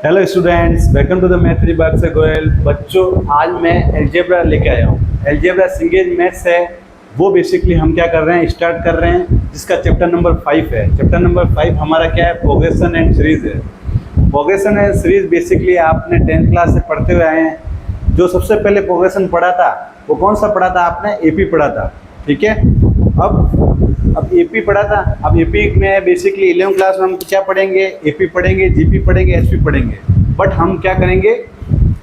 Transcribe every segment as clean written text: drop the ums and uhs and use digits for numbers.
Hello students, welcome to the math विभाग से गोयल। बच्चों, आज मैं अलजेब्रा लेके आया हूँ। अलजेब्रा सिंगल मैथ्स है, वो बेसिकली हम क्या कर रहे हैं, स्टार्ट कर रहे हैं, जिसका चैप्टर नंबर 5 है। चैप्टर नंबर 5 हमारा क्या है, प्रोग्रेशन एंड सीरीज है। प्रोग्रेशन एंड सीरीज बेसिकली आपने 10th क्लास से पढ़ते हुए आए हैं। जो सबसे पहले प्रोग्रेशन पढ़ा था वो कौन सा पढ़ा था आपने, एपी पढ़ा था, ठीक है। अब एपी पढ़ा था। अब एपी में बेसिकली 11th क्लास में हम क्या पढ़ेंगे, एपी पढ़ेंगे, जीपी पढ़ेंगे, एसपी पढ़ेंगे। बट हम क्या करेंगे,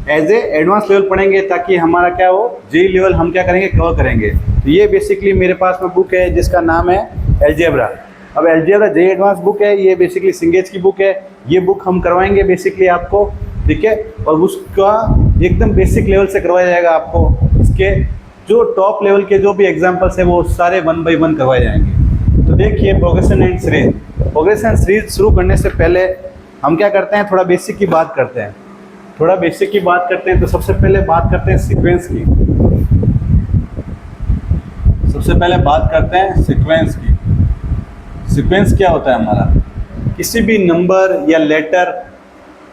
एज ए एडवांस लेवल पढ़ेंगे, ताकि हमारा क्या हो, जेई लेवल हम क्या करेंगे, कवर करेंगे। तो ये बेसिकली मेरे पास में बुक है जिसका नाम है अलजेब्रा। अब अलजेब्रा जेई एडवांस बुक है, ये बेसिकली सिंगेज की बुक है। ये बुक हम करवाएंगे बेसिकली आपको, ठीक है। और उसका एकदम बेसिक लेवल से करवाया जाएगा आपको। इसके जो टॉप लेवल के जो भी एग्जाम्पल्स है वो सारे 1 बाय 1 करवाए जाएंगे। तो देखिए, progression and series. Progression and series शुरू करने से पहले हम क्या करते हैं, थोड़ा बेसिक की बात करते हैं। तो सबसे पहले बात करते हैं सीक्वेंस की। सीक्वेंस क्या होता है हमारा, किसी भी नंबर या लेटर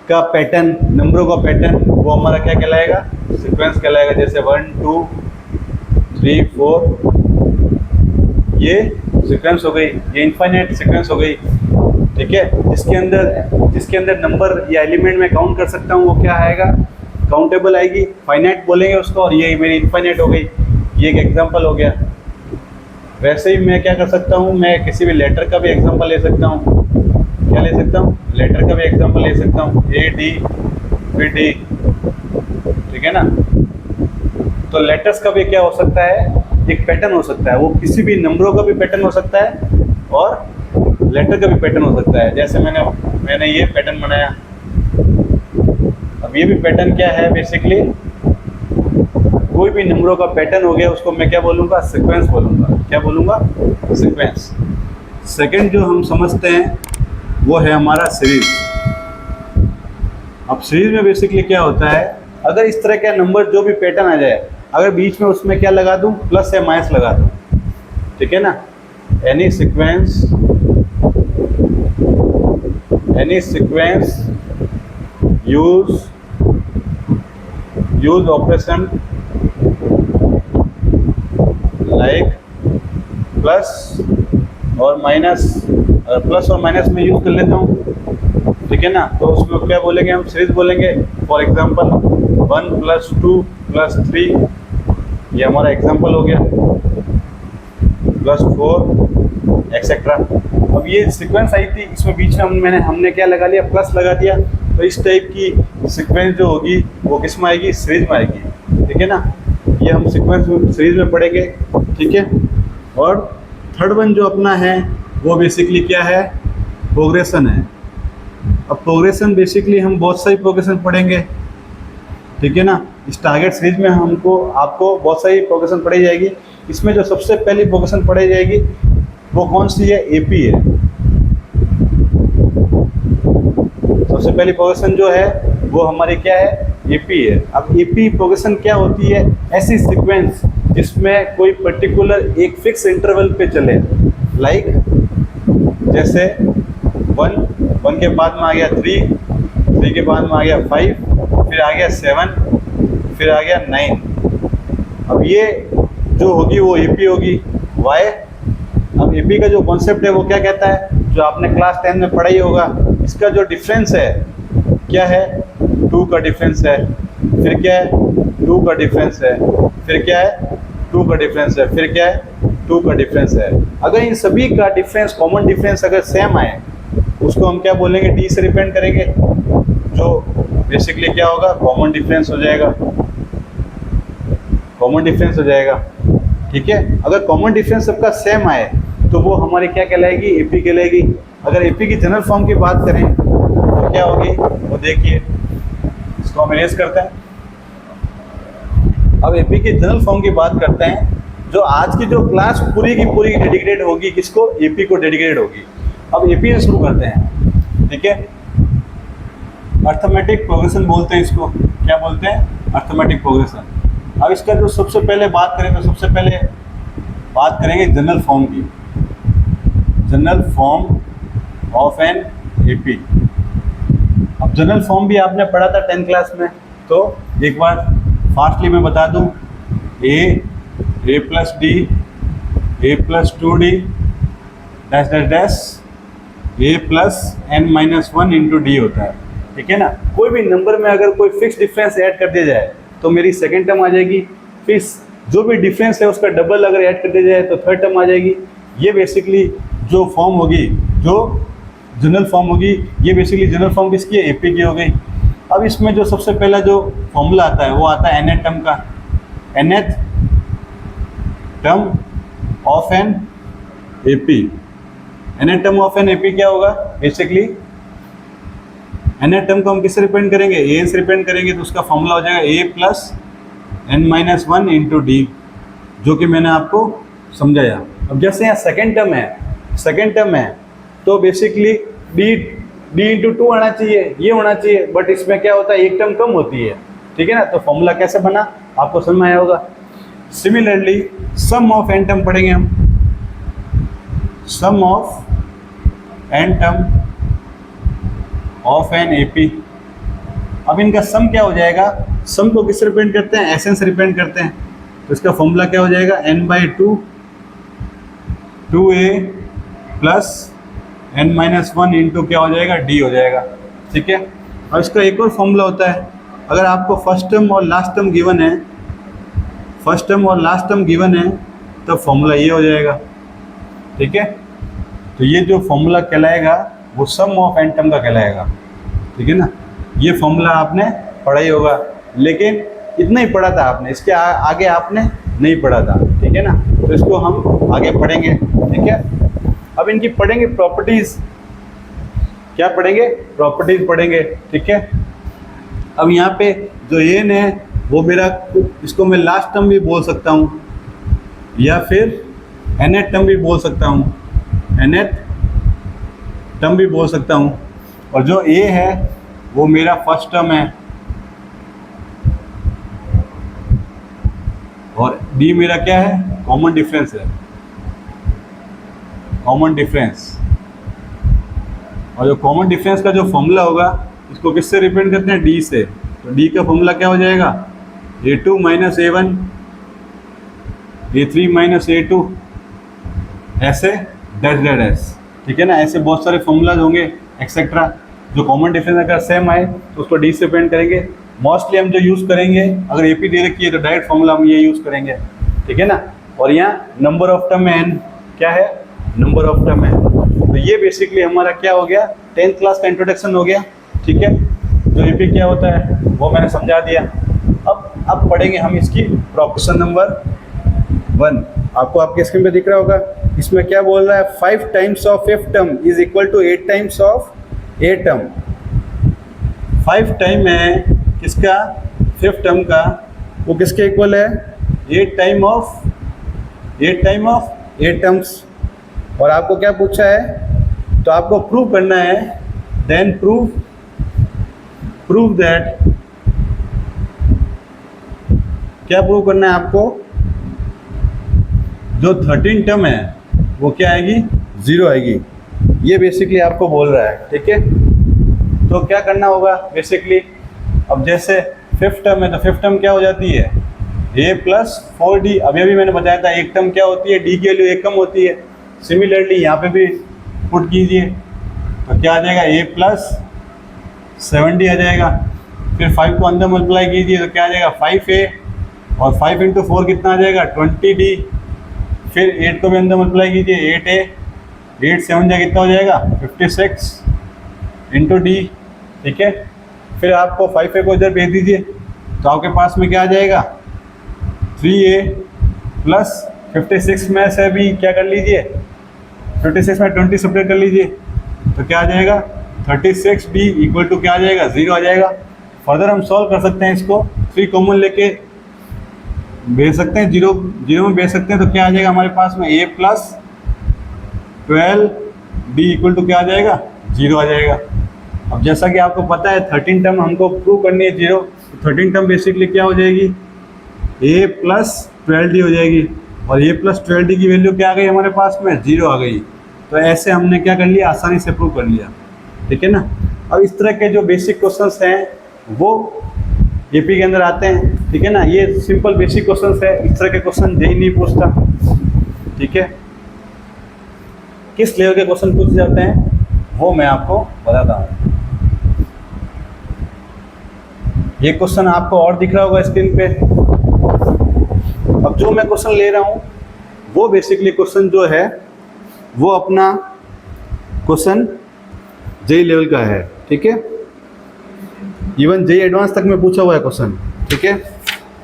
का पैटर्न, नंबरों का पैटर्न, वो हमारा क्या कहलाएगा, सीक्वेंस कहलाएगा। जैसे 1 2 3 4, ये सीक्वेंस हो गई, ये इनफाइनाइट सीक्वेंस हो गई, ठीक है। जिसके अंदर नंबर या एलिमेंट में काउंट कर सकता हूँ वो क्या आएगा, काउंटेबल आएगी, फाइनाइट बोलेंगे उसको। और ये मेरी इनफाइनाइट हो गई, ये एक एग्जांपल हो गया। वैसे ही मैं क्या कर सकता हूँ, मैं किसी भी लेटर का भी एग्जांपल ले सकता हूँ। क्या ले सकता हूँ, लेटर का भी एग्जांपल ले सकता हूँ, ए डी फिर डी, ठीक है ना। तो लेटर्स का भी क्या हो सकता है, एक पैटर्न हो सकता है। वो किसी भी नंबरों का भी पैटर्न हो सकता है और लेटर का भी पैटर्न हो सकता है। जैसे मैंने ये पैटर्न बनाया। अब ये भी पैटर्न क्या है, बेसिकली कोई भी नंबरों का पैटर्न हो गया, उसको मैं क्या बोलूँगा, सीक्वेंस बोलूँगा। क्या बोलूँगा, सीक्वेंस। सेकंड जो हम समझते हैं वो है हमारा सीरीज। अब सीरीज में बेसिकली क्या होता है, अगर इस तरह का नंबर जो भी पैटर्न आ जाए, अगर बीच में उसमें क्या लगा दूं, प्लस या माइनस लगा दूं, ठीक है ना। Any sequence use operation like plus और माइनस। प्लस और माइनस में यूज कर लेता हूँ, ठीक है ना। तो उसमें क्या बोलेंगे, हम सीरीज बोलेंगे। फॉर एग्जांपल 1 + 2 + 3, ये हमारा एग्जांपल हो गया, +4 एक्सेट्रा। अब ये सीक्वेंस आई थी, इसमें बीच में हमने क्या लगा लिया, प्लस लगा दिया। तो इस टाइप की सीक्वेंस जो होगी वो किस में आएगी, सीरीज में आएगी, ठीक है ना। ये हम सीक्वेंस सीरीज में पढ़ेंगे, ठीक है। और थर्ड वन जो अपना है वो बेसिकली क्या है, प्रोग्रेशन है। अब प्रोग्रेशन बेसिकली हम बहुत सारी प्रोग्रेशन पढ़ेंगे, ठीक है ना। इस टारगेट सीरीज में आपको बहुत सारी प्रोग्रेशन पढ़ी जाएगी। इसमें जो सबसे पहली प्रोग्रेशन पढ़ी जाएगी वो कौन सी है, एपी है। सबसे पहली प्रोग्रेशन जो है वो हमारी क्या है, एपी है। अब एपी प्रोग्रेशन क्या होती है, ऐसी सीक्वेंस जिसमें कोई पर्टिकुलर एक फिक्स इंटरवल पे चले। लाइक जैसे 1 के बाद में आ गया 3 के बाद में आ गया 5, फिर आ गया 7, फिर आ गया 9। अब ये जो होगी वो एपी होगी। वाई, अब एपी का जो कॉन्सेप्ट है वो क्या कहता है, जो आपने क्लास 10 में पढ़ा ही होगा। इसका जो डिफरेंस है क्या है, 2 का डिफरेंस है, फिर क्या है, 2 का डिफरेंस है, फिर क्या है, 2 का डिफरेंस है, फिर क्या है, 2 का डिफरेंस है। अगर इन सभी का डिफरेंस, कॉमन डिफरेंस अगर सेम आए, उसको हम क्या बोलेंगे, डी से रिप्रेजेंट करेंगे। जो बेसिकली क्या होगा, कॉमन डिफरेंस हो जाएगा, ठीक है। अगर कॉमन डिफरेंस सबका सेम आए तो वो हमारी क्या कहलाएगी, एपी कहलाएगी। अगर एपी की जनरल फॉर्म की बात करें तो क्या होगी, वो देखिए, इसको हम इरेज करते हैं। अब एपी की जनरल फॉर्म की बात करते हैं। जो आज की जो क्लास पूरी की पूरी डेडिकेटेड होगी, किसको, एपी को डेडिकेटेड होगी। अब एपी से शुरू करते हैं, ठीक है। अर्थमेटिक प्रोग्रेशन बोलते हैं इसको। क्या बोलते हैं, अर्थमेटिक प्रोग्रेशन। अब इसका जो सबसे पहले बात करें तो सबसे पहले बात करेंगे जनरल फॉर्म की। General form of n AP. अब जनरल फॉर्म भी आपने पढ़ा था 10th क्लास में, तो एक बार फास्टली मैं बता दूं, a plus D, a plus 2d dash dash dash a plus n minus 1 into D होता है, ठीक है ना। कोई भी नंबर में अगर कोई फिक्स डिफरेंस ऐड कर दिया जाए तो मेरी सेकेंड टर्म आ जाएगी, फिर जो भी डिफरेंस है उसका डबल अगर ऐड कर दिया जाए तो थर्ड टर्म आ जाएगी। ये बेसिकली जो फॉर्म होगी, जो जनरल फॉर्म होगी, ये बेसिकली जनरल फॉर्म किसकी है, एपी की हो गई। अब इसमें जो सबसे पहला जो फॉर्मूला आता है वो आता है nth टर्म का, nth term of n AP. nth term of n AP क्या होगा, बेसिकली nth टर्म को हम किससे रिप्रेजेंट करेंगे, a से रिप्रेजेंट करेंगे, तो उसका फॉर्मूला हो जाएगा a plus n minus 1 into D, जो कि मैंने आपको समझाया। अब जैसे यहाँ सेकेंड टर्म है तो बेसिकली d इंटू 2 आना चाहिए, ये होना चाहिए, बट इसमें क्या होता है, एक टर्म कम होती है, ठीक है ना। तो फॉर्मूला कैसे बना आपको समझ में आया होगा। Similarly sum of n term पढ़ेंगे हम, sum of n term of n AP. अब इनका सम क्या हो जाएगा, सम को किससे रिप्रेजेंट करते हैं, एसएन से रिप्रेजेंट करते हैं, तो इसका फॉर्मूला क्या हो जाएगा, n/2 2a plus n minus 1 into क्या हो जाएगा, d हो जाएगा, ठीक है। और इसका एक और फॉर्मूला होता है, अगर आपको फर्स्ट टर्म और लास्ट टर्म गिवन है, फर्स्ट टर्म और लास्ट टर्म गिवन है, तो फॉर्मूला ये हो जाएगा, ठीक है। तो ये जो फॉर्मूला कहलाएगा वो सम ऑफ एन टर्म का कहलाएगा, ठीक है ना। ये फॉर्मूला आपने पढ़ा ही होगा, लेकिन इतना ही पढ़ा था आपने, इसके आगे आपने नहीं पढ़ा था, ठीक है ना। तो इसको हम आगे पढ़ेंगे, ठीक है। अब इनकी पढ़ेंगे प्रॉपर्टीज, क्या पढ़ेंगे, प्रॉपर्टीज पढ़ेंगे, ठीक है। अब यहाँ पे जो एन है वो मेरा, इसको मैं लास्ट टर्म भी बोल सकता हूँ या फिर nth टर्म भी बोल सकता हूँ, nth टर्म भी बोल सकता हूँ। और जो a है वो मेरा फर्स्ट टर्म है और d मेरा क्या है, कॉमन डिफरेंस है, कॉमन डिफरेंस। और जो कॉमन डिफरेंस का जो फॉर्मूला होगा इसको किससे रिप्रेजेंट करते हैं, d से। तो d का फॉर्मूला क्या हो जाएगा, a2 minus a1 a3 minus a2 ऐसे डैश डैश डैश, ठीक है ना। ऐसे बहुत सारे फॉर्मूलाज होंगे एक्सेट्रा। जो कॉमन डिफरेंस अगर सेम आए तो उसको डी से रिप्रेजेंट करेंगे। मोस्टली हम जो यूज़ करेंगे, अगर एपी दे रखी है तो डायरेक्ट फॉर्मूला हम ये यूज़ करेंगे, ठीक है ना। और यहाँ नंबर ऑफ टर्म है n, क्या है, नंबर ऑफ टर्म है। तो ये बेसिकली हमारा क्या हो गया, 10th क्लास का इंट्रोडक्शन हो गया, ठीक है। जो एपी क्या होता है वो मैंने समझा दिया। अब पढ़ेंगे हम इसकी क्वेश्चन नंबर 1। आपको आपके स्क्रीन पे दिख रहा होगा, इसमें क्या बोल रहा है, 5 times of F term is equal to 8 times of A term. 5 time है किसका, फिफ्थ टर्म का, वो किसके इक्वल है, 8 टाइम ऑफ ए टर्म्स। और आपको क्या पूछा है, तो आपको प्रूव करना है, देन प्रूव दैट, क्या प्रूव करना है आपको, जो 13 टर्म है वो क्या आएगी, 0 आएगी। ये बेसिकली आपको बोल रहा है, ठीक है। तो क्या करना होगा बेसिकली, अब जैसे फिफ्थ टर्म है तो फिफ्थ टर्म क्या हो जाती है, a प्लस 4d। अभी मैंने बताया था एक टर्म क्या होती है, d की वैल्यू एक कम होती है। सिमिलरली यहाँ पे भी पुट कीजिए तो क्या आ जाएगा, a प्लस 7d आ जाएगा। फिर 5 को अंदर मल्टीप्लाई कीजिए तो क्या आ जाएगा, 5a, और 5 इंटू 4 कितना आ जाएगा, 20d। फिर 8 को भी अंदर मल्टीप्लाई कीजिए, 8a, 8 7 जा कितना हो जाएगा, 56 इंटू डी, ठीक है। फिर आपको 5a को इधर भेज दीजिए तो आपके पास में क्या आ जाएगा, 3a प्लस 56 में से भी क्या कर लीजिए, 56 में 20 सब्ट्रैक्ट कर लीजिए तो क्या आ जाएगा, 36d इक्वल टू क्या आ जाएगा, 0 आ जाएगा। फर्दर हम सॉल्व कर सकते हैं इसको, 3 कॉमन लेके भेज सकते हैं, 0 में भेज सकते हैं, तो क्या आ जाएगा हमारे पास में, a plus 12d equal to क्या आ जाएगा, 0 आ जाएगा। अब जैसा कि आपको पता है 13 टर्म हमको प्रूव करनी है 0, तो 13 टर्म बेसिकली क्या हो जाएगी, a प्लस 12d हो जाएगी। और a प्लस 12d की वैल्यू क्या आ गई हमारे पास में, 0 आ गई। तो ऐसे हमने क्या कर लिया, आसानी से प्रूव कर लिया, ठीक है ना। अब इस तरह के जो बेसिक क्वेश्चंस हैं वो एपी के अंदर आते हैं, ठीक है ना। ये सिंपल बेसिक क्वेश्चंस है, इस तरह के क्वेश्चन जेईई नहीं पूछता, ठीक है। किस लेवल के क्वेश्चन पूछे जाते हैं वो मैं आपको बताता हूँ। ये क्वेश्चन आपको और दिख रहा होगा स्क्रीन पे। अब जो मैं क्वेश्चन ले रहा हूँ वो बेसिकली क्वेश्चन जो है वो अपना क्वेश्चन जेईई लेवल का है, ठीक है। इवन जेईई एडवांस तक में पूछा हुआ है क्वेश्चन, ठीक है।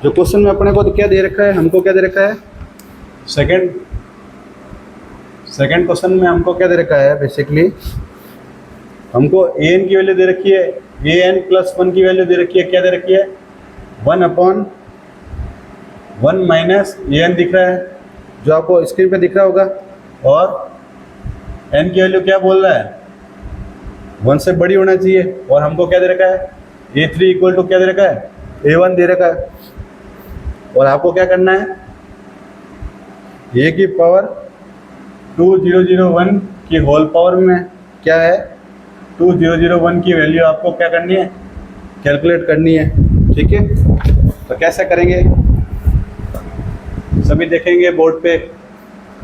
जो क्वेश्चन में अपने को तो क्या दे रखा है, हमको क्या दे रखा है, सेकंड क्वेश्चन में हमको क्या दे रखा है, बेसिकली हमको ए एन की वैल्यू दे रखी है, ए एन प्लस 1 की वैल्यू दे रखी है, क्या दे रखी है 1/1 माइनस ए एन दिख रहा है जो आपको स्क्रीन पे दिख रहा होगा, और एन की वैल्यू क्या बोल रहा है 1 से बड़ी होना चाहिए, और हमको क्या दे रखा है A3 इक्वल टू क्या दे रखा है A1 दे रखा है। और आपको क्या करना है, a की पावर 2001 की होल पावर में क्या है 2001 की वैल्यू आपको क्या करनी है, कैलकुलेट करनी है, ठीक है। तो कैसे करेंगे सभी देखेंगे बोर्ड पे,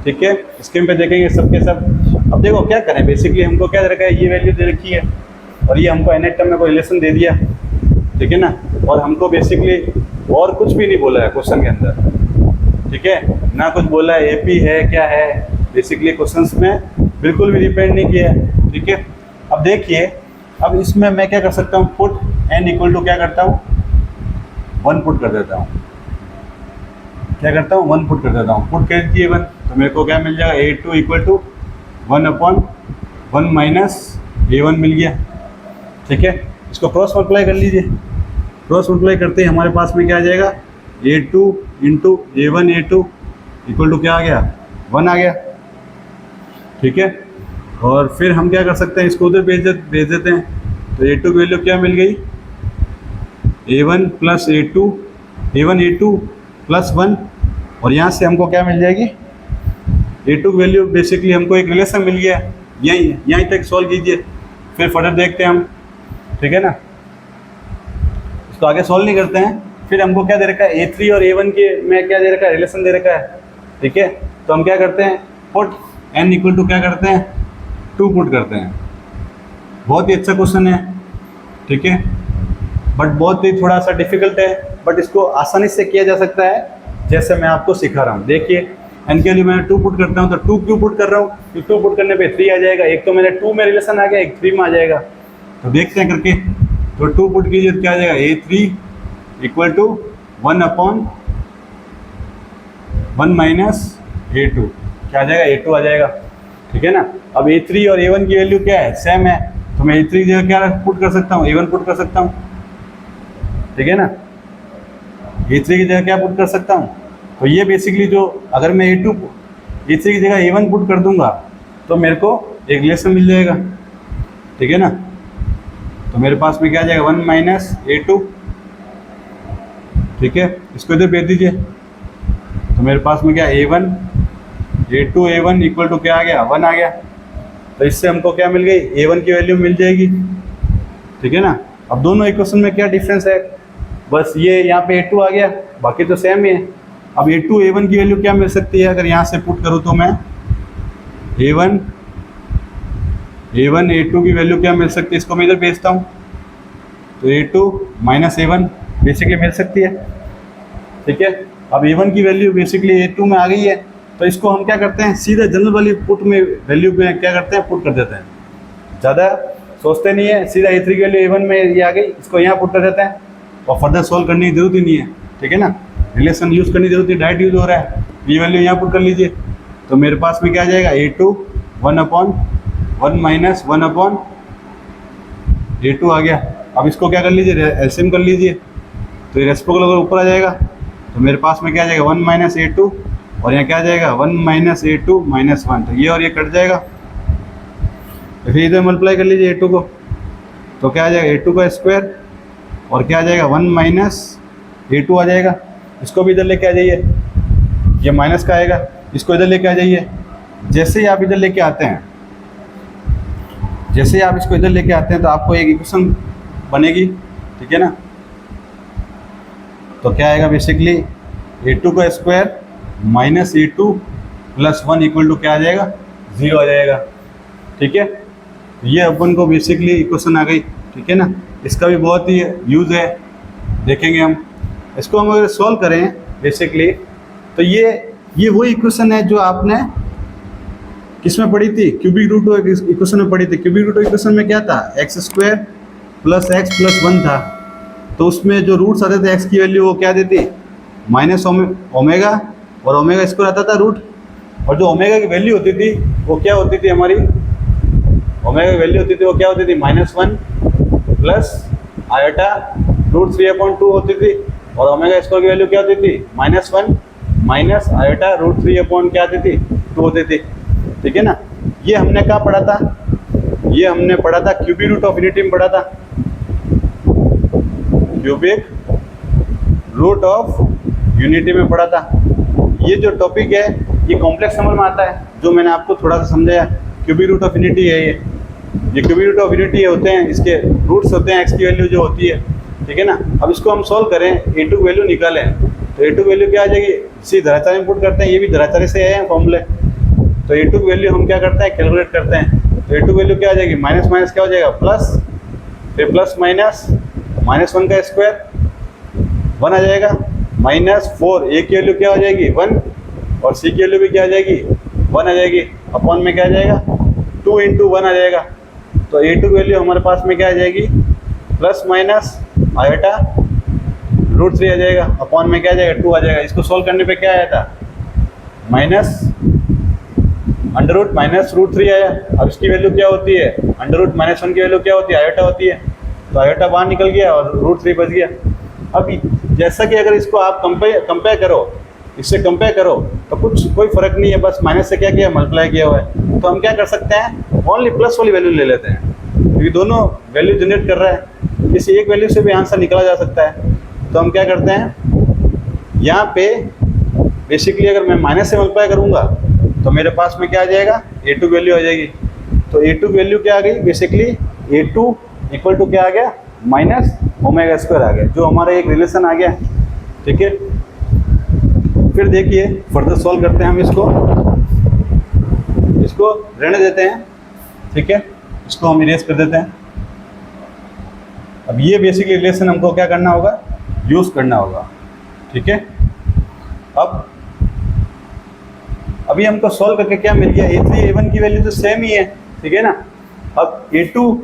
ठीक है, स्क्रीन पे देखेंगे सबके सब। अब देखो क्या करें, बेसिकली हमको क्या दे रखा है, ये वैल्यू दे रखी है और ये हमको nth टर्म में कोई रिलेशन दे दिया, ठीक है ना। और हमको बेसिकली और कुछ भी नहीं बोला है क्वेश्चन के अंदर, ठीक है, ना कुछ बोला है एपी है क्या है, बेसिकली क्वेश्चंस में बिल्कुल भी डिपेंड नहीं किया है, ठीक है। अब देखिए, अब इसमें मैं क्या कर सकता हूँ, पुट n इक्वल टू क्या करता हूँ 1 पुट कर देता हूँ, क्या करता हूँ 1 पुट कर देता हूँ, पुट कर दिए 1 तो मेरे को क्या मिल जाएगा A2 equal to 1/1 minus A1 मिल गया, ठीक है। इसको क्रॉस मल्टीप्लाई कर लीजिए, क्रॉस मल्टीप्लाई करते ही हमारे पास में क्या आ जाएगा A2 into A1 A2 equal to क्या आ गया 1 आ गया, ठीक है। और फिर हम क्या कर सकते हैं, इसको उधर भेज देते हैं, तो A2 की वैल्यू क्या मिल गई A1 plus A2 A1 A2 plus 1, और यहाँ से हमको क्या मिल जाएगी A2 की वैल्यू, बेसिकली हमको एक रिलेशन मिल गया, यहीं तक सॉल्व कीजिए, फिर फर्दर देखते हैं हम, ठीक है ना। इसको आगे सॉल्व नहीं करते हैं, फिर हमको क्या दे रखा है A3 और A1 के में क्या दे रखा है, रिलेशन दे रखा है, ठीक है। तो हम क्या करते हैं, पुट n इक्वल टू क्या करते हैं 2 पुट करते हैं। बहुत ही अच्छा क्वेश्चन है, ठीक है, बट बहुत ही थोड़ा सा डिफिकल्ट है, बट इसको आसानी से किया जा सकता है जैसे मैं आपको सिखा रहा हूँ। देखिए n के लिए मैं 2 पुट करता हूँ, तो 2 क्यों पुट कर रहा हूँ, कि 2 पुट करने पे 3 आ जाएगा, एक तो मेरे 2 में रिलेशन आ गया, एक 3 में आ जाएगा। तो देखते हैं करके, तो 2 पुट कीजिए तो क्या आ जाएगा A3 equal to 1/1 minus A2, क्या आ जाएगा A2 आ जाएगा, ठीक है ना। अब A3 और A1 की वैल्यू क्या है, सेम है, तो मैं A3 की जगह क्या पुट कर सकता हूँ A1 पुट कर सकता हूँ, ठीक है ना। A3 की जगह क्या पुट कर सकता हूँ, तो ये बेसिकली जो अगर मैं A3 की जगह A1 पुट कर दूंगा तो मेरे को एक रिलेशन मिल जाएगा, ठीक है ना। तो मेरे पास में क्या आ जाएगा 1 माइनस A2, ठीक है, इसको इधर भेज दीजिए, तो मेरे पास में क्या A1 A2 A1 equal to क्या आ गया 1 आ गया। तो इससे हमको क्या मिल गई A1 की वैल्यू मिल जाएगी, ठीक है ना। अब दोनों इक्वेशन में क्या डिफरेंस है, बस ये यहाँ पे A2 आ गया, बाकी तो सेम ही है। अब A2 A1 की वैल्यू क्या मिल सकती है, अगर यहाँ से पुट करूँ तो मैं A1 A2 की वैल्यू क्या मिल सकती है, इसको मैं इधर भेजता हूँ, तो A2 माइनस A1 बेसिकली मिल सकती है, ठीक है। अब A1 की वैल्यू बेसिकली A2 में आ गई है, तो इसको हम क्या करते हैं, सीधा जनरल वाली पुट में वैल्यू में क्या करते हैं, पुट कर देते हैं, ज़्यादा सोचते नहीं है, सीधा A3 की वैल्यू A1 में ये आ गई, इसको यहाँ पुट कर देते हैं, और फर्दर सॉल्व करने की जरूरत ही नहीं है, ठीक है ना। रिलेशन यूज़ करने की जरूरत नहीं, डायरेक्ट यूज़ हो रहा है, ये वैल्यू यहाँ पुट कर लीजिए, तो मेरे पास में क्या आ जाएगा A2 1/1 माइनस 1/A2 आ गया। अब इसको क्या कर लीजिए, एलसीएम कर लीजिए, तो ये रेसिप्रोकल अगर ऊपर आ जाएगा तो मेरे पास में क्या आ जाएगा 1 माइनस A2, और यहाँ क्या आ जाएगा 1 माइनस A2 माइनस 1, तो ये और ये कट जाएगा, तो फिर इधर मल्टीप्लाई कर लीजिए A2 को, तो क्या आ जाएगा A2 का स्क्वायर, और क्या आ जाएगा 1 माइनस A2 आ जाएगा। इसको भी इधर लेके आ जाइए, ये माइनस का आएगा, इसको इधर लेके आ जाइए। जैसे ही आप इधर लेके आते हैं जैसे ही आप इसको इधर लेके आते हैं तो आपको एक इक्वेशन बनेगी, ठीक है ना। तो क्या आएगा बेसिकली a2 का square minus a2 plus 1 equal to क्या आ जाएगा, 0 आ जाएगा, ठीक है। ये अपन को बेसिकली इक्वेशन आ गई, ठीक है ना। इसका भी बहुत ही यूज़ है, देखेंगे हम इसको। हम अगर सॉल्व करें बेसिकली तो ये वो इक्वेशन है जो आपने किस में पढ़ी थी, क्यूबिक रूट इक्वेशन में पढ़ी थी। क्यूबिक रूट इक्वेशन में क्या था, x square plus x plus 1 था। तो उसमें जो रूट्स आते थे एक्स की वैल्यू वो क्या देती, माइनस ओमेगा, और ओमेगा स्क्वायर आता था रूट। और जो ओमेगा की वैल्यू होती थी वो क्या होती थी हमारी, ओमेगा की वैल्यू होती थी वो क्या होती थी, -1 प्लस आयोटा रूट 3/2 होती थी। और ओमेगा स्क्वायर की वैल्यू क्या होती थी, -1 माइनस आयोटा रूट 3/, क्या आती थी, 2 होती थी, ठीक है ना। ये हमने कहाँ पढ़ा था, ये हमने पढ़ा था क्यूबिक रूट ऑफ यूनिटी में पढ़ा था। क्यूबिक रूट ऑफ यूनिटी में पढ़ा था। ये जो टॉपिक है ये कॉम्प्लेक्स नंबर में आता है, जो मैंने आपको थोड़ा सा समझाया। क्यूबिक रूट ऑफ यूनिटी है ये क्यूबिक रूट ऑफ यूनिटी होते हैं, इसके रूट्स होते हैं एक्स की वैल्यू जो होती है, ठीक है ना। अब इसको हम सॉल्व करें, a2 वैल्यू निकालें तो a2 वैल्यू क्या आ जाएगी, इसी धराचार में पुट करते हैं, ये भी धराचार से आए हैं फॉर्मूले। तो a2 वैल्यू हम क्या करते हैं, कैलकुलेट करते हैं। तो a2 वैल्यू क्या आ जाएगी, माइनस माइनस क्या हो जाएगा, प्लस, फिर प्लस माइनस -1 का स्क्वायर 1 आ जाएगा, -4 a की वैल्यू क्या हो जाएगी 1, और c की वैल्यू भी क्या आ जाएगी 1 आ जाएगी, अपॉन में क्या आ जाएगा 2 × 1 आ जाएगा। तो a2 वैल्यू हमारे पास में क्या आ जाएगी, प्लस माइनस आयोटा रूट 3 आ जाएगा, अपॉन में क्या आ जाएगा 2 आ जाएगा। इसको सोल्व करने पे क्या आया था, minus under root minus root 3 आया। अब इसकी वैल्यू क्या होती है, अंडर रूट -1 की वैल्यू क्या होती है, आयोटा होती है। तो आयोटा बाहर निकल गया और रूट 3 बच गया। अब जैसा कि अगर इसको आप कंपेयर करो, इससे कंपेयर करो तो कोई फर्क नहीं है, बस माइनस से क्या किया, मल्टीप्लाई किया हुआ है। तो हम क्या कर सकते हैं, ओनली प्लस वाली वैल्यू ले लेते हैं, क्योंकि दोनों वैल्यू जनरेट कर रहा है, किसी एक वैल्यू से भी आंसर निकाला जा सकता है। तो हम क्या करते हैं, यहाँ पे बेसिकली अगर मैं माइनस से मल्टीप्लाई करूँगा तो मेरे पास में क्या आ जाएगा, a2 वैल्यू आ जाएगी। तो a2 वैल्यू क्या आ गई, बेसिकली a2 इक्वल टू क्या आ गया, माइनस ओमेगा स्क्वायर आ गया, जो हमारा एक रिलेशन आ गया, ठीक है। फिर देखिए फर्दर सॉल्व करते हैं हम इसको रहने देते हैं, ठीक है, इसको हम इरेज कर देते हैं। अब ये बेसिकली रिलेशन हमको क्या करना होगा, यूज़ करना होगा, ठीक है। अब अभी हमको सॉल्व करके क्या मिल गया, a3 a1 की वैल्यू तो सेम ही है, ठीक है ना। अब a2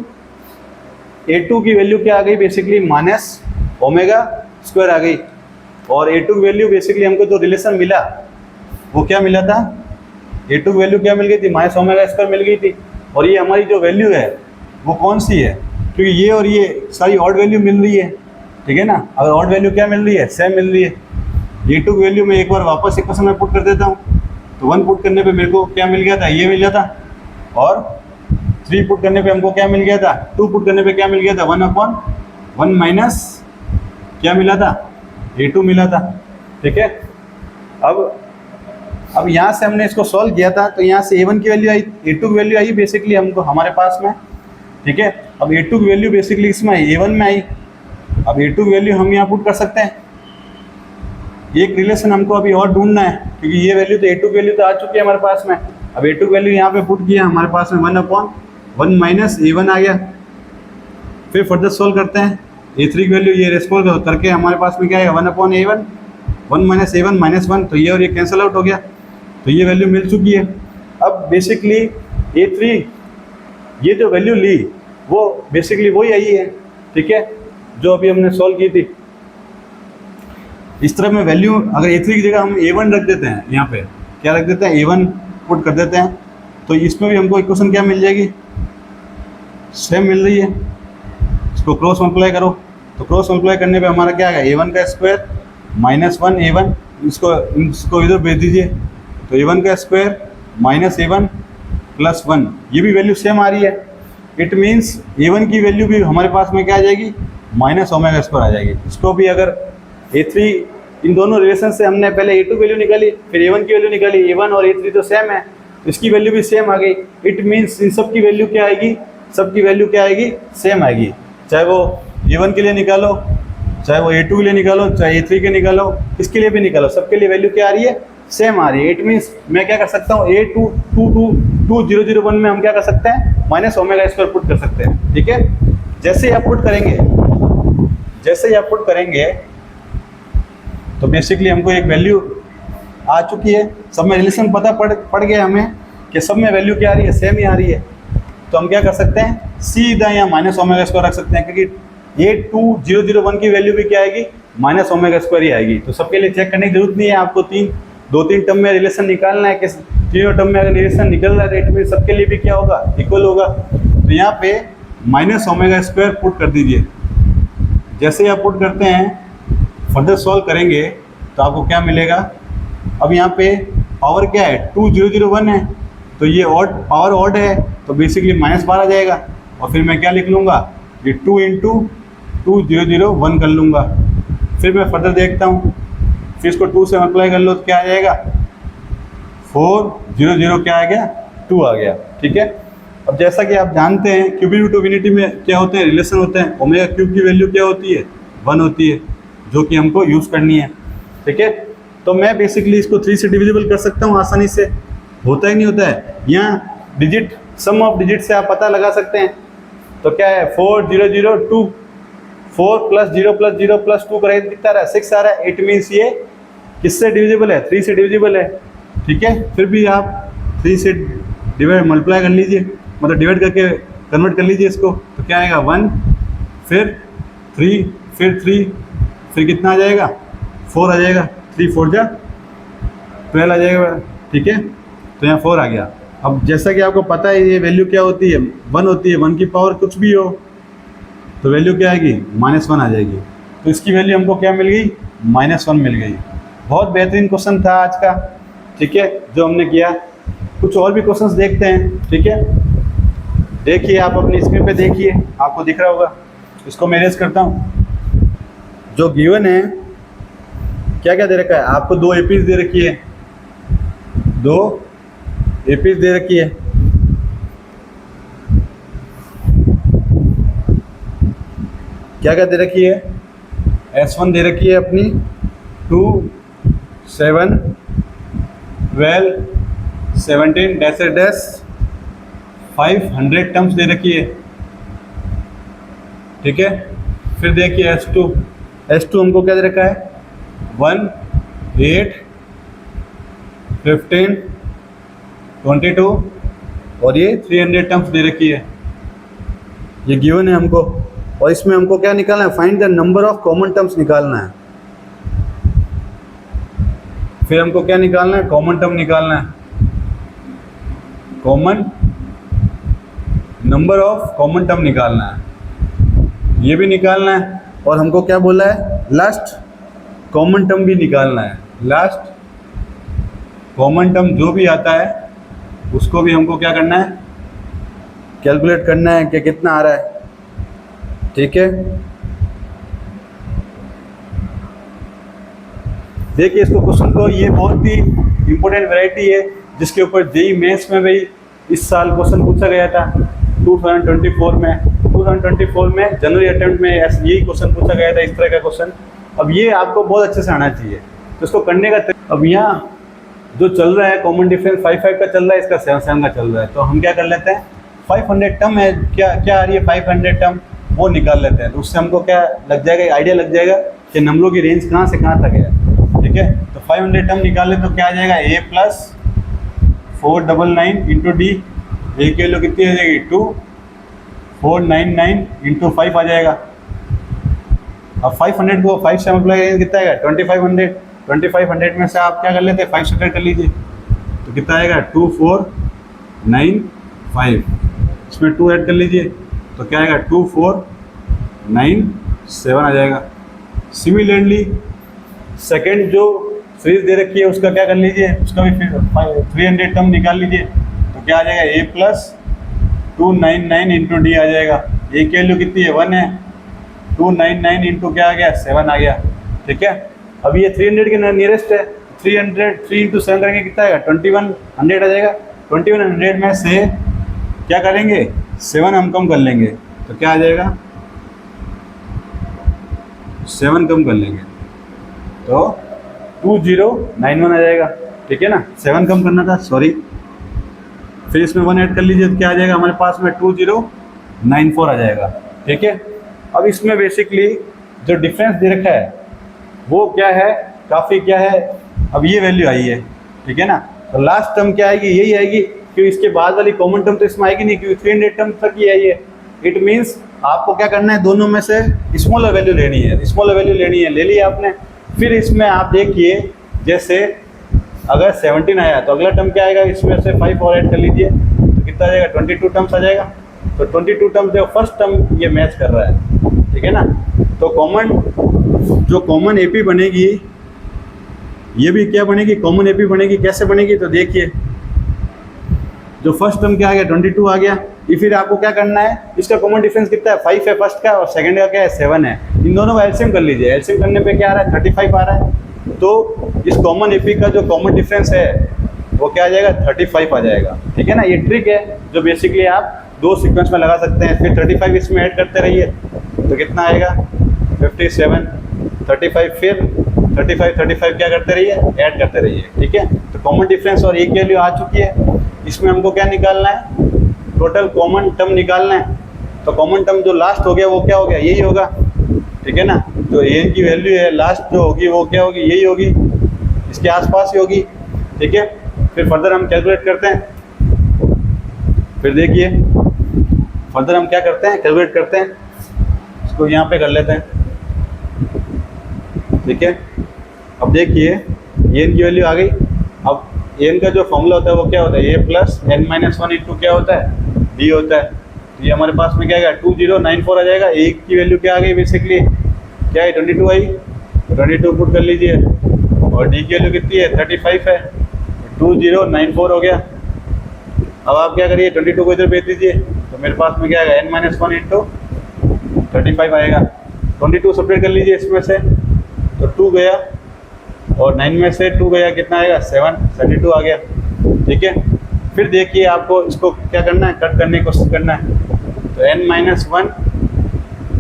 की वैल्यू क्या आ गई, बेसिकली माइनस ओमेगा स्क्वायर आ गई। और a2 की वैल्यू बेसिकली हमको जो रिलेशन मिला वो क्या मिला था, a2 की वैल्यू क्या मिल गई थी, माइनस ओमेगा स्क्वायर मिल गई थी। और ये हमारी जो वैल्यू है वो कौन सी है, क्योंकि ये और ये सारी ऑड वैल्यू मिल रही है, ठीक है ना। अगर ऑड वैल्यू क्या मिल रही है, सेम मिल रही है। a2 की वैल्यू मैं एक बार वापस इक्वेशन में पुट कर देता हूँ, तो 1 पुट करने पे मेरे को क्या मिल गया था, ये मिल गया था। और 3 पुट करने पे हमको क्या मिल गया था, 2 पुट करने पे क्या मिल गया था, 1/1 माइनस क्या मिला था, a2 मिला था, ठीक है। अब यहाँ से हमने इसको सॉल्व किया था, तो यहाँ से a1 की वैल्यू आई, a2 की वैल्यू आई बेसिकली हमको हमारे पास में, ठीक है। अब a2 की वैल्यू बेसिकली इसमें a1 में आई। अब a2 की वैल्यू हम यहाँ पुट कर सकते हैं। एक रिलेशन हमको अभी और ढूंढना है, क्योंकि ये वैल्यू तो a2 की वैल्यू तो आ चुकी है हमारे पास में। अब a2 की वैल्यू यहाँ पे पुट किया, हमारे पास में 1/1 माइनस a1 आ गया। फिर फर्दर सॉल्व करते हैं, a3 की वैल्यू ये रेस्पोज करके हमारे पास में क्या है, 1/a1 1 माइनस a1 -1, तो ये और ये कैंसिल आउट हो गया, तो ये वैल्यू मिल चुकी है। अब बेसिकली a3 ये जो वैल्यू ली वो बेसिकली वही आई है, ठीक है, जो अभी हमने सॉल्व की थी। इस तरह में वैल्यू अगर a3 की जगह हम a1 रख देते हैं, यहाँ पे क्या रख देते हैं, a1 पुट कर देते हैं, तो इसमें भी हमको इक्वेशन क्या मिल जाएगी, सेम मिल रही है। इसको क्रॉस मल्टीप्लाई करो, तो क्रॉस मल्टीप्लाई करने पे हमारा क्या आएगा, a1 का स्क्वायर -1 a1, इसको इधर भेज दीजिए, तो a1 का स्क्वायर -a1 प्लस 1, ये भी वैल्यू सेम आ रही है। इट मीन्स a1 की वैल्यू भी हमारे पास में क्या आ जाएगी, माइनस ओमेगा स्क्वायर आ जाएगी। इसको भी अगर a3, इन दोनों रिलेशन से हमने पहले a2 वैल्यू निकाली, फिर a1 की वैल्यू निकाली, a1 और a3 तो सेम है, तो इसकी वैल्यू भी सेम आ गई। इट मीन्स इन सब की वैल्यू क्या आएगी, सबकी वैल्यू क्या आएगी, सेम आएगी। चाहे वो A1 के लिए निकालो, चाहे वो A2 के लिए निकालो, चाहे A3 के निकालो, किसके लिए भी निकालो, सबके लिए वैल्यू क्या आ रही है, सेम आ रही है। इट मीन्स मैं क्या कर सकता हूँ, A2 2001 में हम क्या कर सकते हैं, माइनस ओमेगा स्क्वायर पुट कर सकते हैं। ठीक है, जैसे ही आप पुट करेंगे तो बेसिकली हमको एक वैल्यू आ चुकी है, सब में रिलेशन पता पड़ गया हमें कि सब में वैल्यू क्या आ रही है, सेम ही आ रही है। तो हम क्या कर सकते हैं, सीधा यहाँ माइनस ओमेगा स्क्वायर रख सकते हैं, क्योंकि A2001 की वैल्यू भी क्या आएगी, माइनस ओमेगा स्क्वायर ही आएगी। तो सबके लिए चेक करने की जरूरत नहीं है, आपको दो तीन टर्म में रिलेशन निकालना है कि तीनों टर्म में अगर रिलेशन निकल रहा है रेट में सबके लिए भी क्या होगा, इक्वल होगा। तो यहाँ पे माइनस ओमेगा स्क्वायर पुट कर दीजिए। जैसे ही आप पुट करते हैं, फर्दर सॉल्व करेंगे तो आपको क्या मिलेगा, अब यहाँ पे पावर क्या है, 2001 है, तो ये ऑड पावर ऑड है, तो बेसिकली -12 आ जाएगा। और फिर मैं क्या लिख लूँगा, ये 2 × 2001 कर लूँगा। फिर मैं फर्दर देखता हूँ, फिर इसको 2 से मल्टीप्लाई कर लो तो क्या आ जाएगा, 400 क्या आ गया, 2 आ गया। ठीक है, अब जैसा कि आप जानते हैं क्यूबिक रूट ऑफ यूनिटी में क्या होते हैं, रिलेशन होते हैं। ओमेगा क्यूब की वैल्यू क्या होती है, 1 होती है, जो कि हमको यूज़ करनी है। ठीक है, तो मैं बेसिकली इसको 3 से डिविजिबल कर सकता हूँ आसानी से, होता ही नहीं होता है। यहाँ डिजिट, सम ऑफ डिजिट से आप पता लगा सकते हैं। तो क्या है, 4002, 4 + 0 + 0 + 2 करें कितना रहा है, 6 आ रहा है। इट मीन्स ये किससे डिविजिबल है, 3 से डिविजिबल है। ठीक है, फिर भी आप 3 से मल्टीप्लाई कर लीजिए, मतलब डिवाइड करके कन्वर्ट कर लीजिए इसको, तो क्या आएगा, 1, फिर 3, फिर 3, फिर कितना आ जाएगा, 4 आ जाएगा। 3 4 जा 12 आ जाएगा। ठीक है, तो यहाँ 4 आ गया। अब जैसा कि आपको पता है ये वैल्यू क्या होती है, 1 होती है। 1 की पावर कुछ भी हो तो वैल्यू क्या आएगी, -1 आ जाएगी। तो इसकी वैल्यू हमको क्या मिल गई, -1 मिल गई। बहुत बेहतरीन क्वेश्चन था आज का। ठीक है, जो हमने किया। कुछ और भी क्वेश्चंस देखते हैं। ठीक है, देखिए आप अपनी स्क्रीन पे देखिए, आपको दिख रहा होगा। इसको मैं इरेज करता हूँ। जो गिवन है, क्या क्या दे रखा है आपको, 2 एपीज दे रखी है, 2 एपीज दे रखी है। क्या क्या दे रखी है, S1 दे रखी है अपनी 2 7 12 17 डैश 500 टर्म्स दे रखी है। ठीक है, फिर देखिए S2 हमको क्या दे रखा है, 1 8 15 22 और ये 300 टर्म्स दे रखी है। ये गिवन है हमको, और इसमें हमको क्या निकालना है, find the number of common terms निकालना है। फिर हमको क्या निकालना है, कॉमन टर्म निकालना है, common number of common term निकालना है, ये भी निकालना है। और हमको क्या बोला है, लास्ट कॉमन टर्म भी निकालना है। लास्ट कॉमन टर्म जो भी आता है उसको भी हमको क्या करना है, कैलकुलेट करना है कि कितना आ रहा है। ठीक है, देखिए इसको क्वेश्चन को, ये बहुत ही इंपॉर्टेंट वैरायटी है जिसके ऊपर जेईई मेंस में भी इस साल क्वेश्चन पूछा गया था 2024 में जनवरी अटेम्प्ट में यही क्वेश्चन पूछा गया था, इस तरह का क्वेश्चन। अब ये आपको बहुत अच्छे से आना चाहिए, तो इसको करने का अब यहाँ जो चल रहा है कॉमन डिफरेंस 5 का चल रहा है, इसका 7 का चल रहा है। तो हम क्या कर लेते हैं, 500 टर्म है, क्या आ रही है 500 टर्म, वो निकाल लेते हैं। तो उससे हमको क्या लग जाएगा, आइडिया लग जाएगा कि नंबरों की रेंज कहाँ से कहाँ तक है। ठीक है, तो 500 टर्म निकाल ले तो क्या आ जाएगा, A + 499 × D, A की वैल्यू कितनी आ जाएगी, 2 499 × 5 आ जाएगा। अब 500 को 5 से मल्टीप्लाई करेंगे कितना आएगा, 2500। 2500 में से आप क्या कर लेते हैं, 5 सेपरेट कर लीजिए, तो कितना आएगा, 2495। इसमें 2 ऐड कर लीजिए तो क्या आएगा, 2497 आ जाएगा। सिमिलरली सेकंड जो सीरीज दे रखी है उसका क्या कर लीजिए, उसका भी फिर 300 टर्म निकाल लीजिए, तो क्या आ जाएगा, A + 299 × D आ जाएगा। A की वैल्यू कितनी है, 1 है, 299 × क्या आ गया, 7 आ गया। ठीक है, अब ये 300 के नियरेस्ट है, 3 × 7 करेंगे कितना आएगा, 2100 आ जाएगा। 2100 में से क्या करेंगे, 7 हम कम कर लेंगे तो क्या आ जाएगा, 7 कम कर लेंगे तो 2091 आ जाएगा। ठीक है ना, 7 कम करना था, सॉरी। फिर इसमें 1 ऐड कर लीजिए तो क्या आ जाएगा हमारे पास में 2094 आ जाएगा। ठीक है, अब इसमें बेसिकली जो डिफरेंस दे रखा है वो क्या है, काफ़ी क्या है, अब ये वैल्यू आई है। ठीक है ना, तो लास्ट टर्म क्या आएगी, यही आएगी, क्योंकि इसके बाद वाली कॉमन टर्म तो इसमें आएगी नहीं, क्योंकि 300 टर्म तक ही आई है। इट मीन्स आपको क्या करना है, दोनों में से स्मॉलर वैल्यू लेनी है, स्मॉलर वैल्यू लेनी है, ले लिया आपने। फिर इसमें आप देखिए, जैसे अगर 17 आया तो अगला टर्म क्या आएगा, इसमें से 5 और ऐड कर लीजिए तो कितना आ जाएगा, 22 टर्म्स आ जाएगा। तो 22 टर्म्स जो फर्स्ट टर्म ये मैच कर रहा है। ठीक है ना, तो जो कॉमन एपी बनेगी, ये भी क्या बनेगी, कॉमन एपी बनेगी। कैसे बनेगी, तो देखिए जो फर्स्ट टर्म क्या आ गया, 22 आ गया। ये फिर आपको क्या करना है, इसका कॉमन डिफरेंस कितना है, 5 है फर्स्ट का, और सेकंड का क्या है, 7 है। इन दोनों का एलसीएम कर लीजिए, एलसीएम करने पे क्या आ रहा है, 35 आ रहा है। तो इस कॉमन एपी का जो कॉमन डिफरेंस है वो क्या आ जाएगा, 35 आ जाएगा। ठीक है ना, ये ट्रिक है जो बेसिकली आप 2 सीक्वेंस में लगा सकते हैं। फिर 35 इसमें ऐड करते रहिए तो कितना आएगा, 57, 35, फिर 35 क्या करते रहिए, ऐड करते रहिए। ठीक है, तो कॉमन डिफरेंस और एक वैल्यू आ चुकी है। इसमें हमको क्या निकालना है, टोटल कॉमन टर्म निकालना है। तो कॉमन टर्म जो लास्ट हो गया वो क्या हो गया, यही होगा। ठीक है ना, जो एन की वैल्यू है लास्ट जो होगी वो क्या होगी, यही होगी, इसके आसपास ही होगी। ठीक है, फिर फर्दर हम कैलकुलेट करते हैं। फिर देखिए फर्दर हम क्या करते हैं, कैलकुलेट करते हैं। इसको यहाँ पे कर लेते हैं। ठीक है, अब देखिए एन की वैल्यू आ गई। अब एन का जो फॉर्मूला होता है वो क्या होता है, ए प्लस एन माइनस 1 इंटू क्या होता है, डी होता है। तो ये हमारे पास में क्या आएगा, 2094 आ जाएगा। ए की वैल्यू क्या आ गई, बेसिकली क्या है, 22 आई, 22 पुट कर लीजिए, और डी की वैल्यू कितनी है, 35 है, 2094 हो गया। अब आप क्या करिए, 22 को इधर भेज दीजिए तो मेरे पास में क्या आएगा, n माइनस 1 इंटू 35 आएगा। 22 सब्ट्रैक्ट कर लीजिए इसमें से तो 2 गया, और 9 में से 2 गया, कितना आएगा, 7, 32 आ गया। ठीक है, फिर देखिए आपको इसको क्या करना है, कट करने की कोशिश करना है। तो n माइनस 1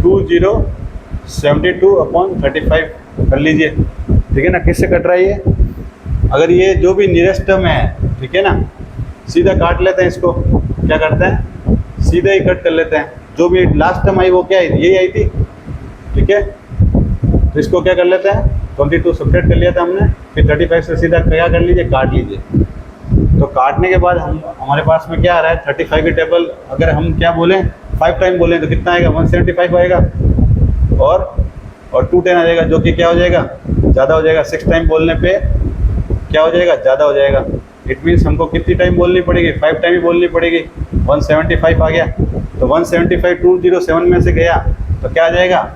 2072/35 कर लीजिए। ठीक है ना, किससे कट रहा है ये, अगर ये जो भी नियरेस्ट टर्म है, ठीक है ना, सीधा काट लेते हैं इसको। क्या करते हैं, सीधा ही कट कर लेते हैं। जो भी लास्ट टर्म आई वो क्या आई, यही आई थी। ठीक है, तो इसको क्या कर लेते हैं, 22 सब्ट्रैक्ट कर लिया था हमने, फिर 35 से सीधा क्या कर लीजिए, काट लीजिए। तो काटने के बाद हमारे पास में क्या आ रहा है, 35 की टेबल अगर हम क्या बोलें, 5 टाइम बोलें तो कितना आएगा, 175 आएगा, और 210 आ जाएगा, जो कि क्या हो जाएगा, ज़्यादा हो जाएगा। 6 टाइम बोलने पे क्या हो जाएगा, ज़्यादा हो जाएगा। इट मीन्स हमको कितनी टाइम बोलनी पड़ेगी, 5 टाइम ही बोलनी पड़ेगी। 175 आ गया, तो 175 207 में से गया तो क्या आ जाएगा,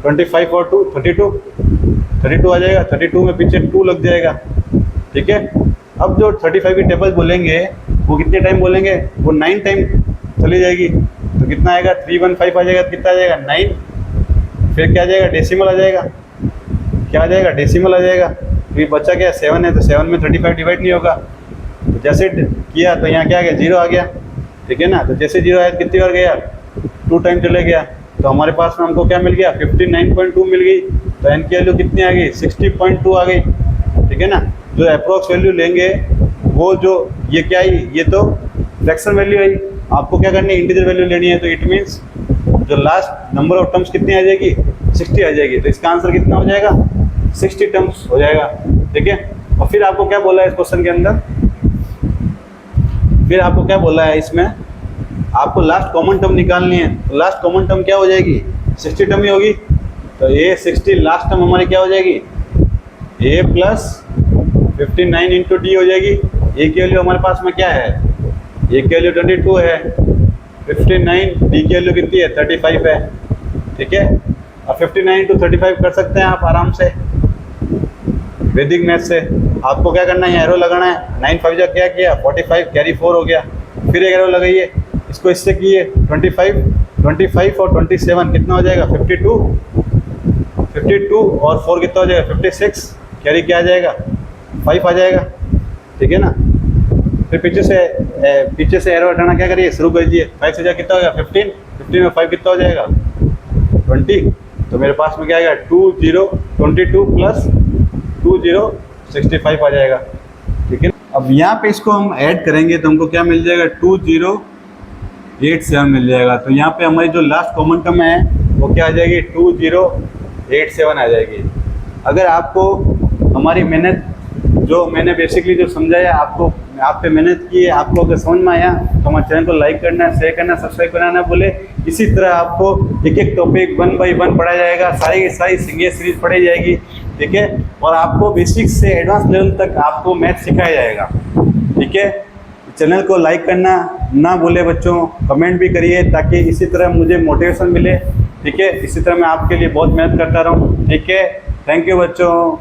25 और 2 32 आ जाएगा। 32 में पीछे 2 लग जाएगा। ठीक है, अब जो 35 की टेबल बोलेंगे वो कितने टाइम बोलेंगे, वो 9 टाइम चली जाएगी। तो कितना आएगा, 315 आ जाएगा, कितना आ जाएगा, 9। फिर क्या आ जाएगा, डेसिमल आ जाएगा, क्या आ जाएगा, डेसिमल आ जाएगा। फिर बच्चा क्या, 7 है, तो 7 में 35 डिवाइड नहीं होगा। तो जैसे किया तो यहाँ क्या आ गया, 0 आ गया। ठीक है ना, तो जैसे 0 आया कितनी बार गया, 2 टाइम चले गया। तो हमारे पास में हमको क्या मिल गया, 59.2 मिल गई। तो एन की वैल्यू कितनी आ गई, 60.2 आ गई। ठीक है ना, जो अप्रोक्स वैल्यू लेंगे वो जो ये क्या आई, ये तो फ्रैक्शन वैल्यू आई। आपको क्या करनी है, इंटीजर वैल्यू लेनी है। तो इट मीन्स जो लास्ट नंबर ऑफ टर्म्स कितनी आ जाएगी, 60 आ जाएगी। तो इसका आंसर कितना हो जाएगा, 60 टर्म्स हो जाएगा। ठीक है, और फिर आपको क्या बोला है इस क्वेश्चन के अंदर, फिर आपको क्या बोला है इसमें, आपको लास्ट कॉमन टर्म निकालनी है। तो लास्ट कॉमन टर्म क्या हो जाएगी, 60 टर्म ही होगी। तो ये 60 लास्ट टर्म हमारी क्या हो जाएगी, ए प्लस 59 इंटू डी हो जाएगी। ए की वैल्यू हमारे पास में क्या है, ए की वैल्यू 22 है, 59, डी की वैल्यू कितनी है, 35 है। ठीक है, और 59 इंटू 35 कर सकते हैं आप आराम से वैदिक मैथ से। आपको क्या करना है, एरो लगाना है। 9 5 क्या किया, 45, कैरी 4 हो गया। फिर एक एरो लगाइए, इसको इससे किए 25 और 27 कितना हो जाएगा, 52 और 4 कितना हो जाएगा, 56, कैरी क्या आ जाएगा, 5 आ जाएगा। ठीक है ना, फिर पीछे से एरो हटाना क्या करिए, शुरू कर दीजिए। 5 से कितना हो गया 15, 15 में 5 कितना हो जाएगा 20। तो मेरे पास में क्या आएगा 2022 प्लस 2065 आ जाएगा, ठीक है। अब यहाँ पे इसको हम ऐड करेंगे तो हमको क्या मिल जाएगा 2087 मिल जाएगा। तो यहाँ पे हमारी जो लास्ट कॉमन टर्म है वो क्या आ जाएगी 2087 आ जाएगी। अगर आपको हमारी मेहनत जो मैंने बेसिकली जो समझाया आपको, आप पे मेहनत की है, आपको अगर समझ में आया तो हमारे चैनल को लाइक करना, शेयर करना, सब्सक्राइब करना ना भूले। इसी तरह आपको एक एक टॉपिक 1 बाय 1 पढ़ाया जाएगा, सारी की सारी सिंगल सीरीज पढ़ाई जाएगी, ठीक है। और आपको बेसिक से एडवांस लेवल तक आपको मैथ सिखाया जाएगा, ठीक है। चैनल को लाइक करना ना भूले बच्चों, कमेंट भी करिए ताकि इसी तरह मुझे मोटिवेशन मिले, ठीक है। इसी तरह मैं आपके लिए बहुत मेहनत करता रहूँ, ठीक है। थैंक यू बच्चों।